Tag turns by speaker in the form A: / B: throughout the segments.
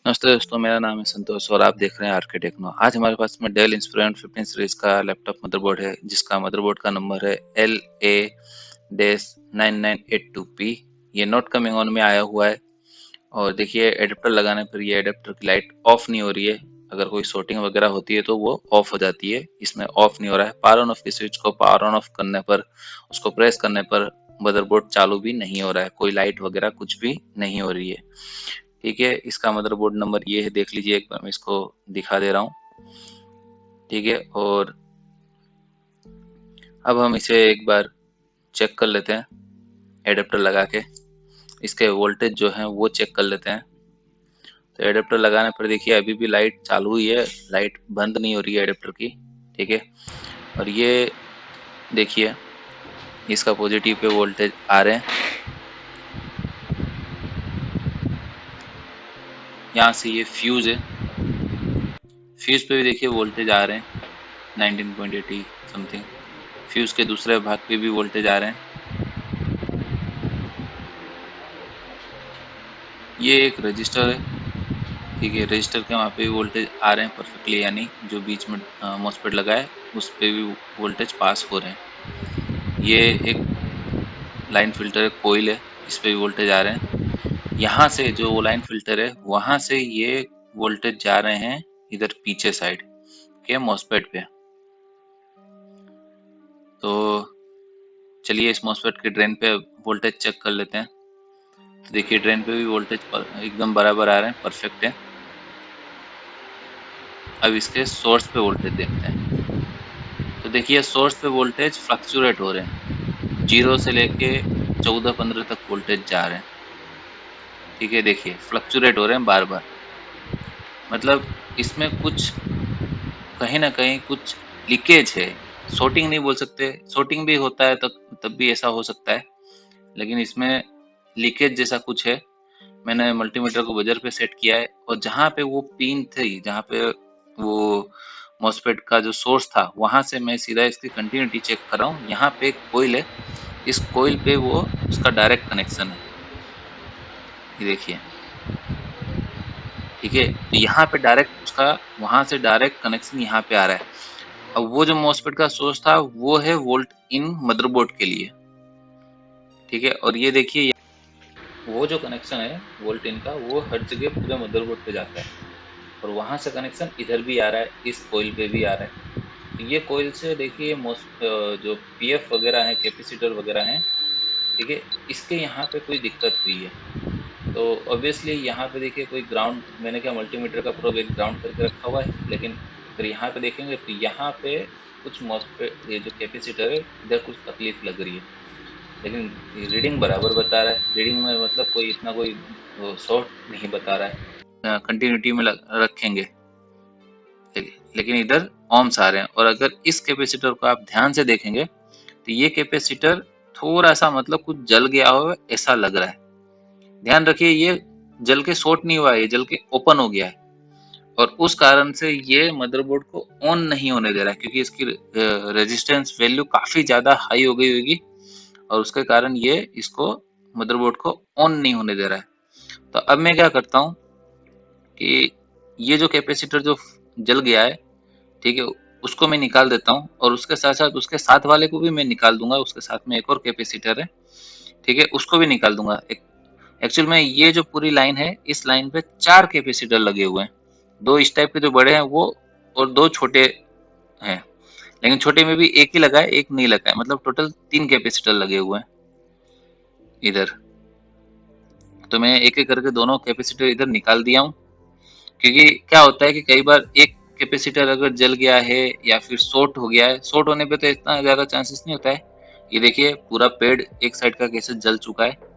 A: नमस्ते दोस्तों, मेरा नाम है संतोष और आप देख रहे हैं आरके टेक्नो। आज हमारे पास में डेल इंस्पिरियन 15 सीरीज का लैपटॉप मदरबोर्ड है, जिसका मदरबोर्ड का नंबर है LA-9982P। ये नॉट कमिंग ऑन में आया हुआ है और देखिए एडेप्टर लगाने पर ये एडेप्टर की लाइट ऑफ नहीं हो रही है। अगर कोई शॉर्टिंग वगैरह होती है तो वो ऑफ हो जाती है, इसमें ऑफ नहीं हो रहा है। पावर ऑन ऑफ की स्विच को पावर ऑन ऑफ करने पर, उसको प्रेस करने पर मदरबोर्ड चालू भी नहीं हो रहा है, कोई लाइट वगैरह कुछ भी नहीं हो रही है। ठीक है, इसका मदरबोर्ड नंबर ये है, देख लीजिए, एक बार मैं इसको दिखा दे रहा हूँ। ठीक है, और अब हम इसे एक बार चेक कर लेते हैं एडेप्टर लगा के। इसके वोल्टेज जो है वो चेक कर लेते हैं। तो एडेप्टर लगाने पर देखिए अभी भी लाइट चालू ही है, लाइट बंद नहीं हो रही है एडेप्टर की। ठीक है, और ये देखिए इसका पॉजिटिव पे वोल्टेज आ रहे हैं, यहाँ से ये फ्यूज है, फ्यूज पे भी देखिए वोल्टेज आ रहे हैं 19.80 समथिंग। फ्यूज के दूसरे भाग पे भी वोल्टेज आ रहे हैं। ये एक रजिस्टर है, ठीक है, रजिस्टर के वहाँ पे भी वोल्टेज आ रहे हैं परफेक्टली, यानी जो बीच में मॉसफेट लगा है उस पे भी वोल्टेज पास हो रहे हैं। ये एक लाइन फिल्टर है, कोइल है, इस पे भी वोल्टेज आ रहे हैं। यहाँ से जो वो लाइन फिल्टर है वहाँ से ये वोल्टेज जा रहे हैं इधर पीछे साइड के मॉसफेट पे। तो चलिए इस मॉसफेट के ड्रेन पे वोल्टेज चेक कर लेते हैं। तो देखिए ड्रेन पे भी वोल्टेज एकदम बराबर आ रहे हैं, परफेक्ट है। अब इसके सोर्स पे वोल्टेज देखते हैं। तो देखिए सोर्स पे वोल्टेज फ्लक्चुएट हो रहे हैं, 0 से लेके 14-15 तक वोल्टेज जा रहे हैं। ठीक है, देखिए फ्लक्चुएट हो रहे हैं बार बार, मतलब इसमें कुछ कहीं ना कहीं कुछ लीकेज है। शॉर्टिंग नहीं बोल सकते, शॉर्टिंग भी होता है तब भी ऐसा हो सकता है, लेकिन इसमें लीकेज जैसा कुछ है। मैंने मल्टीमीटर को बजर पे सेट किया है और जहाँ पे वो पिन थी, जहाँ पे वो मॉसफेट का जो सोर्स था, वहां से मैं सीधा इसकी कंटिन्यूटी चेक कर रहा हूँ। यहाँ पे एक कोइल है, इस कोइल पे वो उसका डायरेक्ट कनेक्शन है, ये देखिए। ठीक है, तो यहाँ पे डायरेक्ट उसका वहां से डायरेक्ट कनेक्शन यहाँ पे आ रहा है। अब वो जो मॉसफेट का सोर्स था वो है वोल्ट इन मदरबोर्ड के लिए। ठीक है, और ये देखिए वो जो कनेक्शन है वोल्ट इन का, वो हर जगह पूरे मदरबोर्ड पे जाता है और वहां से कनेक्शन इधर भी आ रहा है, इस कोइल पे भी आ रहा है। तो ये कोइल से देखिए जो पीएफ वगैरह है, कैपेसिटर वगैरह हैं, ठीक है, इसके यहाँ पे कोई दिक्कत हुई है। तो ऑब्वियसली यहाँ पे देखिए कोई ग्राउंड, मैंने क्या मल्टीमीटर का प्रोब एक ग्राउंड करके रखा हुआ है, लेकिन अगर यहाँ पे देखेंगे तो यहाँ पे कुछ मॉसफेट, ये जो कैपेसिटर है इधर कुछ तकलीफ लग रही है, लेकिन रीडिंग बराबर बता रहा है। रीडिंग में मतलब कोई इतना कोई शॉर्ट नहीं बता रहा है। कंटिन्यूटी में रखेंगे, लेकिन इधर ohms आ रहे हैं। और अगर इस कैपेसिटर को आप ध्यान से देखेंगे तो ये कैपेसिटर थोड़ा सा मतलब कुछ जल गया हो ऐसा लग रहा है। ध्यान रखिए ये जल के शॉर्ट नहीं हुआ है, ये जल के ओपन हो गया है और उस कारण से ये मदरबोर्ड को ऑन नहीं होने दे रहा है, क्योंकि इसकी रेजिस्टेंस वैल्यू काफी ज्यादा हाई हो गई होगी और उसके कारण ये इसको मदरबोर्ड को ऑन नहीं होने दे रहा है। तो अब मैं क्या करता हूँ कि ये जो कैपेसिटर जो जल गया है, ठीक है, उसको मैं निकाल देता हूँ और उसके साथ साथ उसके साथ वाले को भी मैं निकाल दूंगा। उसके साथ में एक और कैपेसिटर है, ठीक है, उसको भी निकाल दूंगा। एक्चुअल में ये जो पूरी लाइन है, इस लाइन पे 4 कैपेसिटर लगे हुए हैं, 2 इस टाइप के जो बड़े हैं वो और 2 छोटे हैं, लेकिन छोटे में भी एक ही लगा है, एक नहीं लगा है, मतलब टोटल 3 कैपेसिटर लगे हुए हैं इधर। तो मैं एक एक करके दोनों कैपेसिटर इधर निकाल दिया हूँ, क्योंकि क्या होता है कि कई बार एक कैपेसिटर अगर जल गया है या फिर शॉर्ट हो गया है, शॉर्ट होने पे तो इतना ज्यादा चांसेस नहीं होता है। ये देखिए पूरा पेड़ एक साइड का कैसे जल चुका है।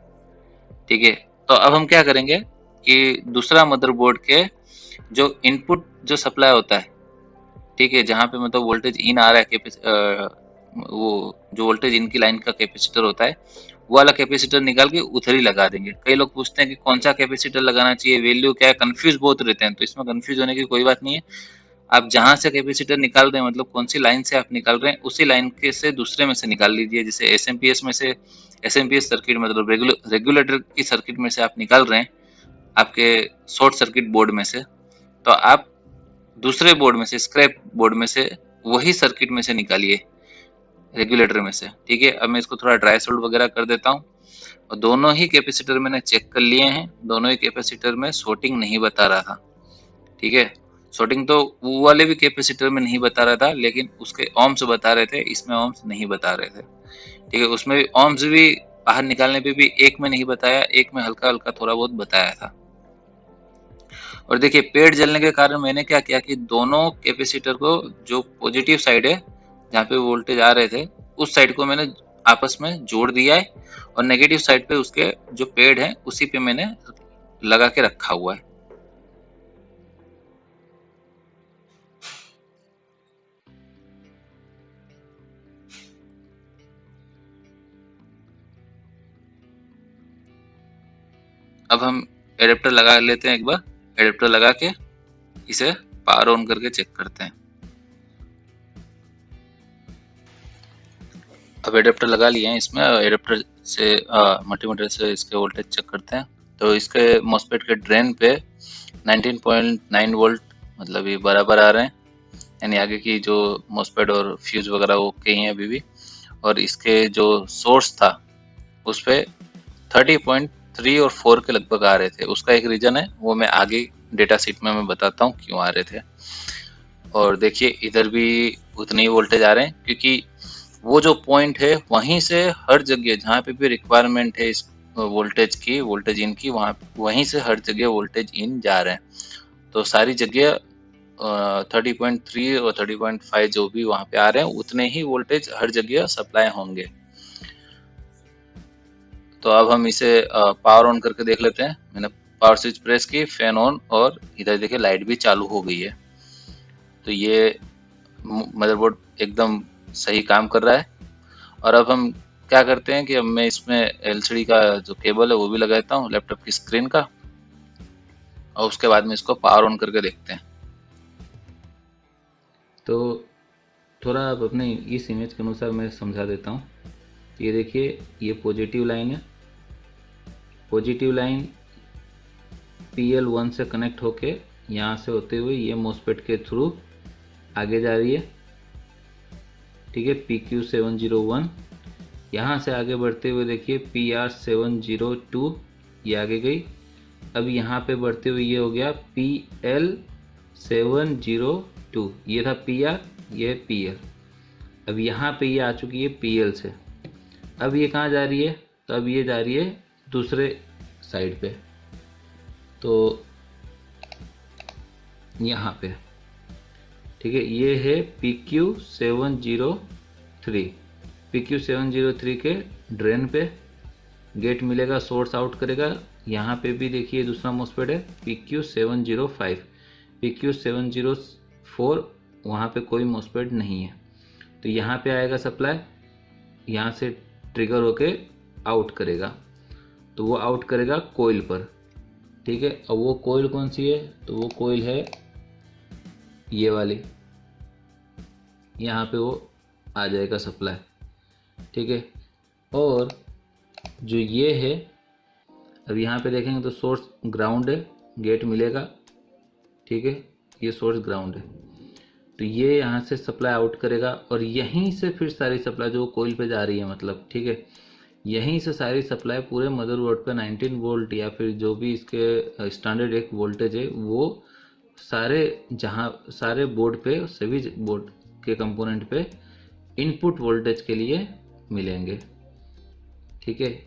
A: ठीक है, तो अब हम क्या करेंगे कि दूसरा मदरबोर्ड के जो इनपुट जो सप्लाई होता है, ठीक है, जहाँ पे मतलब वोल्टेज इन आ रहा है, वो जो वोल्टेज इनकी लाइन का कैपेसिटर होता है, वो वाला कैपेसिटर निकाल के उधर ही लगा देंगे। कई लोग पूछते हैं कि कौन सा कैपेसिटर लगाना चाहिए, वैल्यू क्या है, कंफ्यूज बहुत रहते हैं। तो इसमें कंफ्यूज होने की कोई बात नहीं है। आप जहां से कैपेसिटर निकाल रहे हैं, मतलब कौन सी लाइन से आप निकाल रहे हैं, उसी लाइन के से दूसरे में से निकाल लीजिए। जैसे एसएमपीएस में से, एसएमपीएस सर्किट मतलब रेगुलेटर की सर्किट में से आप निकाल रहे हैं, आपके शॉर्ट सर्किट बोर्ड में से, तो आप दूसरे बोर्ड में से, स्क्रैप बोर्ड में से, वही सर्किट में से निकालिए, रेगुलेटर में से। ठीक है, अब मैं इसको थोड़ा ड्राई सोल्ड वगैरह कर देता हूँ। और दोनों ही कैपेसिटर मैंने चेक कर लिए हैं, दोनों ही कैपेसिटर में शॉर्टिंग नहीं बता रहा था। ठीक है, शॉर्टिंग तो वो वाले भी कैपेसिटर में नहीं बता रहा था, लेकिन उसके ohms बता रहे थे, इसमें ohms नहीं बता रहे थे। ठीक है, उसमें भी ohms भी बाहर निकालने पे भी एक में नहीं बताया, एक में हल्का-हल्का थोड़ा बहुत बताया था। और देखिए पेड़ जलने के कारण मैंने क्या किया कि दोनों कैपेसिटर को, जो पॉजिटिव साइड है जहाँ पे वोल्टेज आ रहे थे, उस साइड को मैंने आपस में जोड़ दिया है, और नेगेटिव साइड पे उसके जो पेड़ है उसी पे मैंने लगा के रखा हुआ है। अब हम एडेप्टर लगा लेते हैं, एक बार एडेप्टर लगा के इसे पावर ऑन करके चेक करते हैं। अब एडेप्टर लगा लिए हैं, इसमें एडेप्टर से मल्टीमीटर से इसके वोल्टेज चेक करते हैं। तो इसके मॉसफेट के ड्रेन पे 19.9 वोल्ट मतलब ये बराबर आ रहे हैं, यानी आगे की जो मॉसफेट और फ्यूज वगैरह ओके ही हैं अभी भी। और इसके जो सोर्स था उस पे 30.3 और 4 के लगभग आ रहे थे। उसका एक रीजन है, वो मैं आगे डेटा शीट में मैं बताता हूँ क्यों आ रहे थे। और देखिए इधर भी उतने ही वोल्टेज आ रहे हैं, क्योंकि वो जो पॉइंट है वहीं से हर जगह जहाँ पे भी रिक्वायरमेंट है इस वोल्टेज की, वोल्टेज इन की, वहाँ वहीं से हर जगह वोल्टेज इन जा रहे हैं। तो सारी जगह 30.3 और 30.5 जो भी वहाँ पे आ रहे हैं उतने ही वोल्टेज हर जगह सप्लाई होंगे। तो अब हम इसे पावर ऑन करके देख लेते हैं। मैंने पावर स्विच प्रेस की, फैन ऑन, और इधर देखिए लाइट भी चालू हो गई है। तो ये मदरबोर्ड एकदम सही काम कर रहा है। और अब हम क्या करते हैं कि अब मैं इसमें एलसीडी का जो केबल है वो भी लगा देता हूँ लैपटॉप की स्क्रीन का, और उसके बाद में इसको पावर ऑन करके देखते हैं। तो थोड़ा अब अपने इस इमेज के अनुसार मैं समझा देता हूँ। ये देखिए, ये पॉजिटिव लाइन है, पॉजिटिव लाइन PL1 से कनेक्ट होके यहाँ से होते हुए ये मॉसफेट के थ्रू आगे जा रही है। ठीक है, PQ701 यहाँ से आगे बढ़ते हुए देखिए PR702 ये आगे गई। अब यहाँ पे बढ़ते हुए ये हो गया PL702, ये था PR, ये PL। अब यहाँ पे ये आ चुकी है PL से। अब ये कहाँ जा रही है? तो अब ये जा रही है दूसरे साइड पे, तो यहाँ पे। ठीक है, ये है PQ703। PQ703 के ड्रेन पे गेट मिलेगा, सोर्स आउट करेगा। यहाँ पे भी देखिए दूसरा मॉसफेट है PQ705। PQ704 वहाँ पे कोई मॉसफेट नहीं है, तो यहाँ पे आएगा सप्लाई, यहाँ से ट्रिगर होके आउट करेगा, तो वो आउट करेगा कोयल पर। ठीक है, अब वो कोयल कौन सी है? तो वो कोयल है ये वाली, यहाँ पे वो आ जाएगा सप्लाई। ठीक है, और जो ये है, अब यहाँ पे देखेंगे तो सोर्स ग्राउंड है, गेट मिलेगा। ठीक है, ये सोर्स ग्राउंड है, तो ये यहाँ से सप्लाई आउट करेगा, और यहीं से फिर सारी सप्लाई जो कोयल पे जा रही है मतलब, ठीक है, यहीं से सारी सप्लाई पूरे मदरबोर्ड पे 19 वोल्ट या फिर जो भी इसके स्टैंडर्ड एक वोल्टेज है वो सारे, जहाँ सारे बोर्ड पे, सभी बोर्ड के कंपोनेंट पे इनपुट वोल्टेज के लिए मिलेंगे। ठीक है,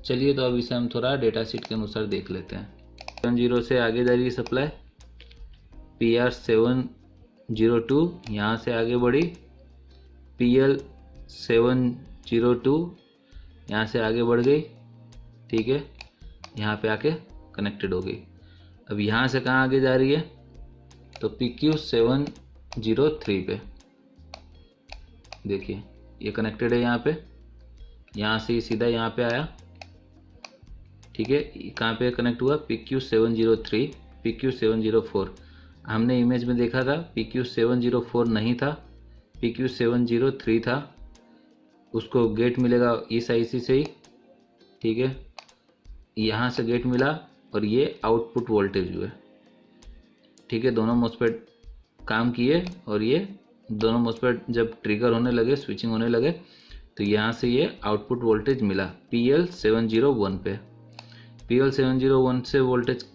A: चलिए तो अब इसे हम थोड़ा डेटा शीट के अनुसार देख लेते हैं। 70 से आगे जा रही है सप्लाई, PR702 यहाँ से आगे बढ़ी, PL702 यहाँ से आगे बढ़ गई। ठीक है, यहाँ पे आके कनेक्टेड हो गई। अब यहाँ से कहाँ आगे जा रही है? तो PQ703 पे देखिए ये कनेक्टेड है यहाँ पे, यहाँ से सीधा यहाँ पे आया। ठीक है, कहाँ पे कनेक्ट हुआ? PQ703, PQ704। हमने इमेज में देखा था PQ704 नहीं था, PQ703 था। उसको गेट मिलेगा इस IC से ही। ठीक है, यहाँ से गेट मिला, और ये आउटपुट वोल्टेज हुए। ठीक है, दोनों मॉस्फेट काम किए और ये दोनों मॉस्फेट जब ट्रिगर होने लगे, स्विचिंग होने लगे, तो यहाँ से ये आउटपुट वोल्टेज मिला PL701 पे। PL701 से वोल्टेज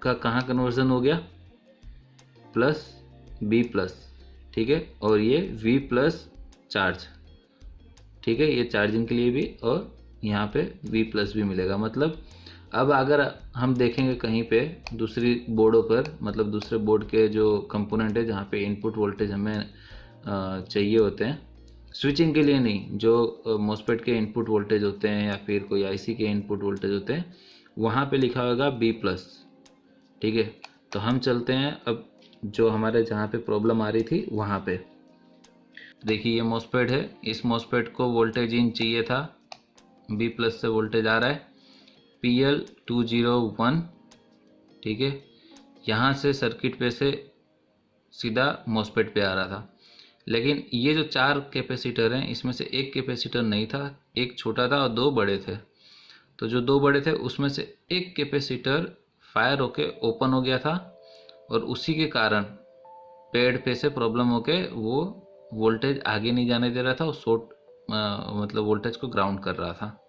A: का कहाँ कन्वर्जन हो गया, प्लस B प्लस। ठीक है, और ये V प्लस चार्ज। ठीक है, ये चार्जिंग के लिए भी, और यहाँ पे V प्लस भी मिलेगा। मतलब अब अगर हम देखेंगे कहीं पे दूसरी बोर्डों पर, मतलब दूसरे बोर्ड के जो कंपोनेंट है जहाँ पे इनपुट वोल्टेज हमें चाहिए होते हैं, स्विचिंग के लिए नहीं, जो मॉस्फेट के इनपुट वोल्टेज होते हैं या फिर कोई आईसी के इनपुट वोल्टेज होते हैं, वहाँ पे लिखा होगा B प्लस। ठीक है, तो हम चलते हैं अब जो हमारे जहाँ पे प्रॉब्लम आ रही थी वहाँ पे। देखिए ये मॉस्फेट है, इस मॉस्फेट को वोल्टेज इन चाहिए था, B प्लस से वोल्टेज आ रहा है PL201। ठीक है, यहाँ से सर्किट पे से सीधा मॉस्फेट पे आ रहा था, लेकिन ये जो 4 कैपेसिटर हैं इसमें से एक कैपेसिटर नहीं था, एक छोटा था और 2 बड़े थे। तो जो 2 बड़े थे उसमें से एक कैपेसिटर फायर होके ओपन हो गया था, और उसी के कारण पेड पे से प्रॉब्लम होके वो वोल्टेज आगे नहीं जाने दे रहा था, और शॉर्ट मतलब वोल्टेज को ग्राउंड कर रहा था।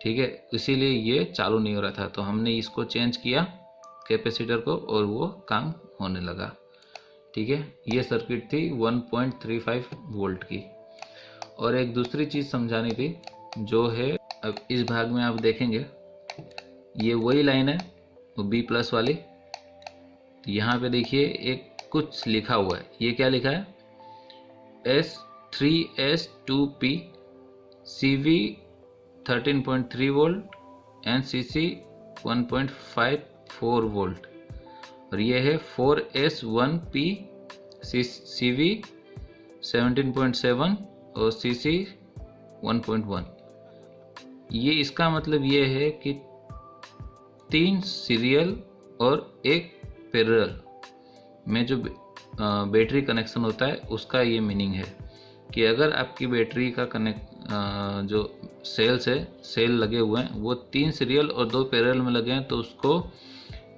A: ठीक है, इसीलिए ये चालू नहीं हो रहा था। तो हमने इसको चेंज किया कैपेसिटर को, और वो काम होने लगा। ठीक है, ये सर्किट थी 1.35 वोल्ट की। और एक दूसरी चीज़ समझानी थी जो है, अब इस भाग में आप देखेंगे ये वही लाइन है, वो B प्लस वाली। तो यहाँ पे देखिए एक कुछ लिखा हुआ है, ये क्या लिखा है, S3S2P CV 13.3 volt and CC 1.54 volt, और ये है 4S1P CV 17.7 और CC 1.1। ये इसका मतलब ये है कि 3 सीरियल और एक पैरेलल में जो बैटरी कनेक्शन होता है उसका ये मीनिंग है कि अगर आपकी बैटरी का जो सेल्स है, सेल लगे हुए हैं, वो 3 सीरियल और 2 पैरेलल में लगे हैं, तो उसको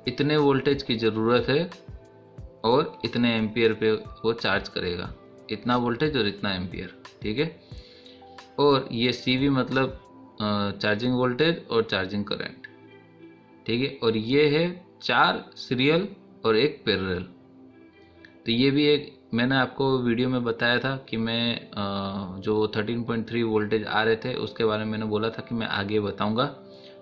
A: इतने वोल्टेज की ज़रूरत है और इतने एम्पियर पे वो चार्ज करेगा, इतना वोल्टेज और इतना एम्पियर। ठीक है, और ये CV मतलब चार्जिंग वोल्टेज और चार्जिंग करंट। ठीक है, और ये है 4 सीरियल और एक पैरेलल। तो ये भी एक मैंने आपको वीडियो में बताया था कि मैं जो 13.3 वोल्टेज आ रहे थे उसके बारे में मैंने बोला था कि मैं आगे बताऊंगा।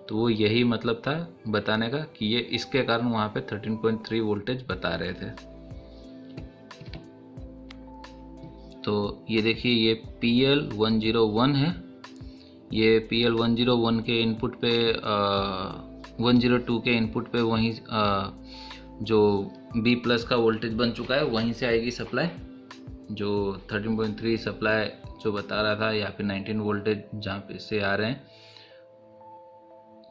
A: तो वो यही मतलब था बताने का कि ये इसके कारण वहाँ पे 13.3 वोल्टेज बता रहे थे। तो ये देखिए ये PL101 है, ये PL101 के इनपुट पे 102 के इनपुट पे वहीं जो B प्लस का वोल्टेज बन चुका है, वहीं से आएगी सप्लाई। जो 13.3 सप्लाई जो बता रहा था, या फिर 19 वोल्टेज जहाँ पे से आ रहे हैं,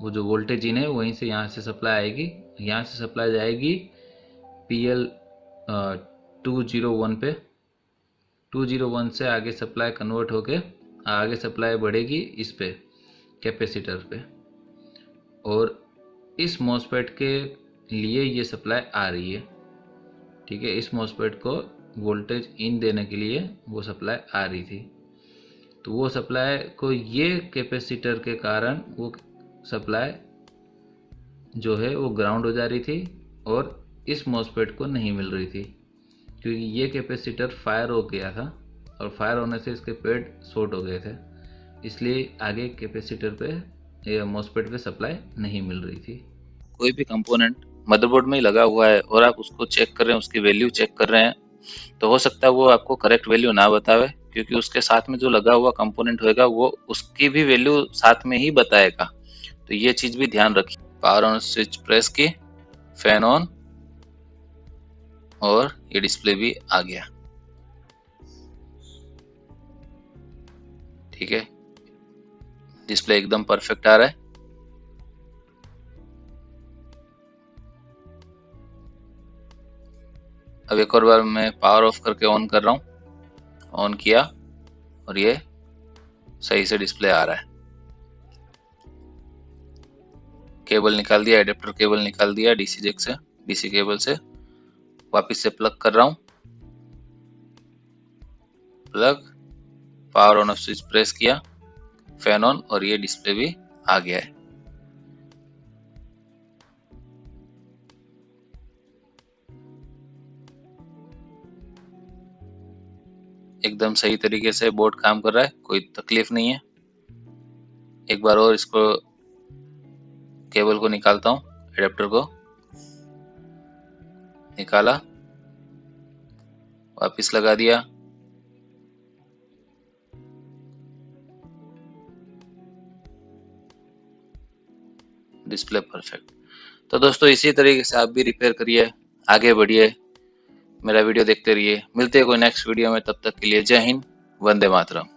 A: वो जो वोल्टेज इन है वहीं से यहाँ से सप्लाई आएगी। यहाँ से सप्लाई जाएगी PL201 पे, 201 से आगे सप्लाई कन्वर्ट होके आगे सप्लाई बढ़ेगी इस पे कैपेसिटर पे, और इस मॉस्फेट के लिए ये सप्लाई आ रही है। ठीक है, इस मॉस्फेट को वोल्टेज इन देने के लिए वो सप्लाई आ रही थी, तो वो सप्लाई को ये कैपेसिटर के कारण वो सप्लाई जो है वो ग्राउंड हो जा रही थी और इस मॉस्फेट को नहीं मिल रही थी, क्योंकि ये कैपेसिटर फायर हो गया था और फायर होने से इसके पेड शॉर्ट हो गए थे, इसलिए आगे कैपेसिटर पे या मॉस्फेट पे सप्लाई नहीं मिल रही थी। कोई भी कंपोनेंट मदरबोर्ड में ही लगा हुआ है और आप उसको चेक कर रहे हैं, उसकी वैल्यू चेक कर रहे हैं, तो हो सकता है वो आपको करेक्ट वैल्यू ना बतावे, क्योंकि उसके साथ में जो लगा हुआ कंपोनेंट होगा वो उसकी भी वैल्यू साथ में ही बताएगा। तो ये चीज भी ध्यान रखिए। पावर ऑन स्विच प्रेस की, फैन ऑन, और ये डिस्प्ले भी आ गया। ठीक है, डिस्प्ले एकदम परफेक्ट आ रहा है। अब एक और बार मैं पावर ऑफ करके ऑन कर रहा हूँ, ऑन किया और ये सही से डिस्प्ले आ रहा है। केबल निकाल दिया, एडेप्टर केबल निकाल दिया डीसी जैक से, डीसी केबल से। वापस से प्लग कर रहा हूँ, plug, power on off switch press किया, फैन ऑन, और ये डिस्प्ले भी आ गया है। एकदम सही तरीके से बोर्ड काम कर रहा है, कोई तकलीफ नहीं है। एक बार और इसको, केबल को निकालता हूँ, एडेप्टर को निकाला, वापस लगा दिया। Display perfect. तो दोस्तों इसी तरीके से आप भी रिपेयर करिए, आगे बढ़िए, मेरा वीडियो देखते रहिए। मिलते हैं कोई नेक्स्ट वीडियो में, तब तक के लिए जय हिंद, वंदे मातरम।